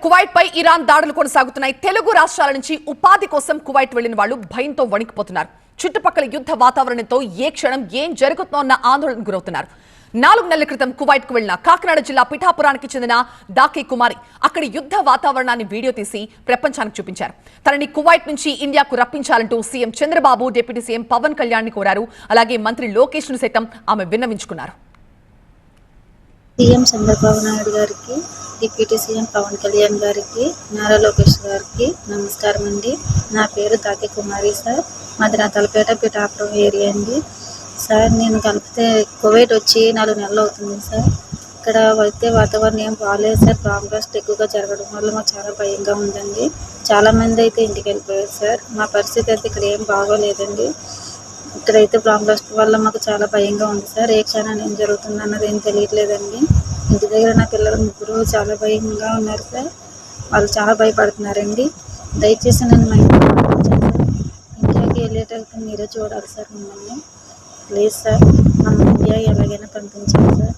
Kuwait పై Iran దాడులు కొనసాగుతున్నాయి. తెలుగు రాష్ట్రాల నుంచి ఉపాధి కోసం కువైట్ వెళ్లిన వాళ్ళు భయంతో వణికిపోతున్నారు. చుట్టుపక్కల యుద్ధ వాతావరణంతో ఏ క్షణం ఏం జరుగుతుందన్న ఆందోళనకు గురవుతున్నారు. 4 నెలల క్రితం కువైట్ కు వెళ్లిన కాకినాడ జిల్లా పిఠాపురానికి చెందిన దాకే కుమారి అక్కడి యుద్ధ వాతావరణాన్ని వీడియో తీసి ప్రపంచానికి చూపించారు. తనని కువైట్ నుంచి ఇండియాకు రప్పించాలంటూ CM Chandrababu, deputy CM Pawan Kalyan ని కోరారు. అలాగే మంత్రి లోకేష్ ను సైతం ఆమె విన్నవించుకున్నారు. సీఎం చంద్రబాబు నాయుడు గారికి, డిప్యూటీ సీఎం పవన్ కళ్యాణ్ గారికి, నారా లోకేష్ గారికి నమస్కారం అండి. నా పేరు దాకే కుమారి సార్. మాది నా తలపేట పిఠాపురం ఏరియా అండి. సార్ నేను కలిపితే కువైట్ వచ్చి 4 నెలలు అవుతుంది సార్. ఇక్కడ అయితే వాతావరణం ఏం బాగాలేదు సార్. బాంబ్ బ్లాస్ట్ ఎక్కువగా జరగడం వల్ల మాకు చాలా భయంగా ఉందండి. చాలామంది అయితే ఇంటికి వెళ్ళిపోయారు సార్. మా పరిస్థితి అయితే ఇక్కడ ఏం బాగోలేదండి. ఇక్కడైతే బాంబ్ బ్లాస్ట్ వల్ల మాకు చాలా భయంగా ఉంది సార్. ఏ క్షణాన్ని ఏం జరుగుతుంది అన్నది ఏం తెలియట్లేదండి. ఇంటి దగ్గర నా పిల్లలు 3 చాలా భయంగా ఉన్నారు సార్. వాళ్ళు చాలా భయపడుతున్నారండి. దయచేసి నన్ను మా ఇంటికి పంపించండి సార్. ఇండియాకి వెళ్ళేటప్పుడు మీరే చూడాలి సార్ మమ్మల్ని. ప్లీజ్ సార్, మమ్మల్ని ఇండియా ఎలాగైనా పంపించండి సార్.